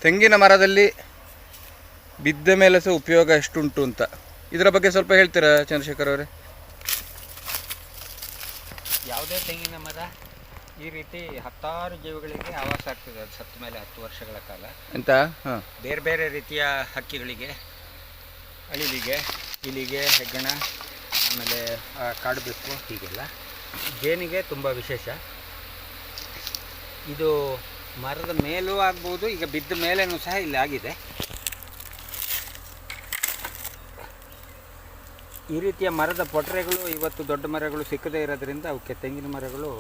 ತೆಂಗಿನ ಮರದಲ್ಲಿ ಬಿದ್ದ ಮೇಲೆ ಸಹ ಉಪಯೋಗ ಎಷ್ಟುಂಟು ಅಂತ ಇದರ ಬಗ್ಗೆ ಸ್ವಲ್ಪ ಹೇಳ್ತೀರಾ ಚಂದ್ರಶೇಖರ್ ಅವರೇ? ಯಾವುದೇ ತೆಂಗಿನ ಮರ ಈ ರೀತಿ 10 ಜೀವಿಗಳಿಗೆ ಆವಾಸ ಆಗ್ತದೆ. ಅದು ಸತ್ತ ಮೇಲೆ 10 ವರ್ಷಗಳ ಕಾಲ ಅಂತ. ಬೇರೆ ಬೇರೆ ರೀತಿಯ ಹಕ್ಕಿಗಳಿಗೆ, ಅಳಿಲಿಗೆ, ಇಲಿಗೆ, ಹೆಗ್ಗಣ, ಆಮೇಲೆ ಕಾಡುಬೆಕ್ಕು, ಹೀಗೆಲ್ಲ. ಜೇನಿಗೆ ತುಂಬ ವಿಶೇಷ. ಇದು ಮರದ ಮೇಲೂ ಆಗ್ಬೋದು, ಈಗ ಬಿದ್ದ ಮೇಲೇನೂ ಸಹ ಇಲ್ಲಿ ಆಗಿದೆ. ಈ ರೀತಿಯ ಮರದ ಪೊಟರೆಗಳು ಇವತ್ತು ದೊಡ್ಡ ಮರಗಳು ಸಿಕ್ಕದೇ ಇರೋದ್ರಿಂದ ಅವಕ್ಕೆ ತೆಂಗಿನ ಮರಗಳು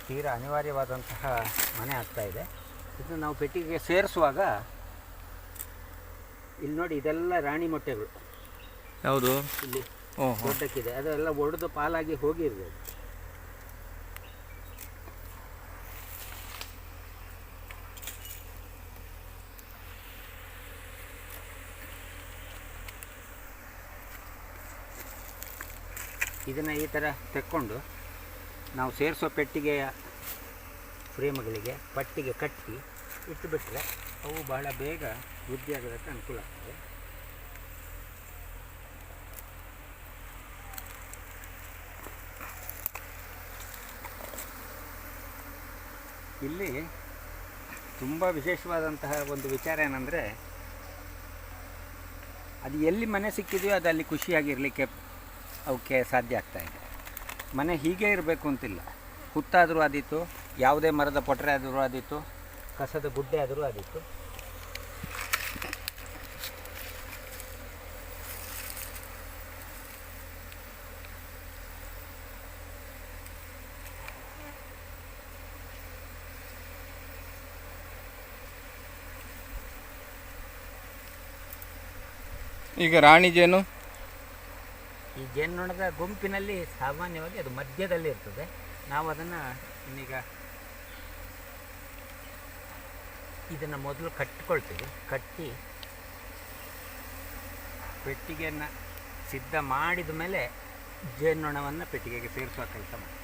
ತೀರಾ ಅನಿವಾರ್ಯವಾದಂತಹ ಮನೆ ಆಗ್ತಾಯಿದೆ. ಇದನ್ನು ನಾವು ಪೆಟ್ಟಿಗೆ ಸೇರಿಸುವಾಗ ಇಲ್ಲಿ ನೋಡಿ, ಇದೆಲ್ಲ ರಾಣಿ ಮೊಟ್ಟೆಗಳು. ಯಾವುದು? ಇಲ್ಲಿ ದೊಡ್ಡಕ್ಕಿದೆ, ಅದೆಲ್ಲ ಒಡೆದು ಪಾಲಾಗಿ ಹೋಗಿರ್ಬೋದು. ಇದನ್ನು ಈ ಥರ ತೆಕ್ಕೊಂಡು ನಾವು ಸೇರಿಸೋ ಪೆಟ್ಟಿಗೆಯ ಫ್ರೇಮ್ಗಳಿಗೆ ಪಟ್ಟಿಗೆ ಕಟ್ಟಿ ಇಟ್ಟುಬಿಟ್ರೆ ಅವು ಬಹಳ ಬೇಗ ವೃದ್ಧಿ ಆಗೋದಕ್ಕೆ ಅನುಕೂಲ ಆಗ್ತದೆ. ಇಲ್ಲಿ ತುಂಬ ವಿಶೇಷವಾದಂತಹ ಒಂದು ವಿಚಾರ ಏನಂದರೆ, ಅದು ಎಲ್ಲಿ ಮನೆ ಸಿಕ್ಕಿದೆಯೋ ಅದು ಅಲ್ಲಿ ಖುಷಿಯಾಗಿರಲಿಕ್ಕೆ ಅವಕ್ಕೆ ಸಾಧ್ಯ ಆಗ್ತಾಯಿದೆ. ಮನೆ ಹೀಗೆ ಇರಬೇಕು ಅಂತಿಲ್ಲ. ಹುತ್ತಾದರೂ ಆದೀತು, ಯಾವುದೇ ಮರದ ಪೊಟರೆ ಆದರೂ ಆದೀತು, ಕಸದ ಗುಡ್ಡೆ ಆದರೂ ಆದೀತು. ಈಗ ರಾಣಿ ಜೇನು, ಈ ಜೇನುನೊಣದ ಗುಂಪಿನಲ್ಲಿ ಸಾಮಾನ್ಯವಾಗಿ ಅದು ಮಧ್ಯದಲ್ಲಿ ಇರ್ತದೆ. ನಾವು ಅದನ್ನು ಇದನ್ನು ಮೊದಲು ಕಟ್ಟಿಕೊಳ್ತೀವಿ. ಕಟ್ಟಿ ಪೆಟ್ಟಿಗೆಯನ್ನು ಸಿದ್ಧ ಮಾಡಿದ ಮೇಲೆ ಜೇನುನೊಣವನ್ನು ಪೆಟ್ಟಿಗೆಗೆ ಸೇರಿಸುವ ಕೆಲಸ ಮಾಡ್ತೀವಿ.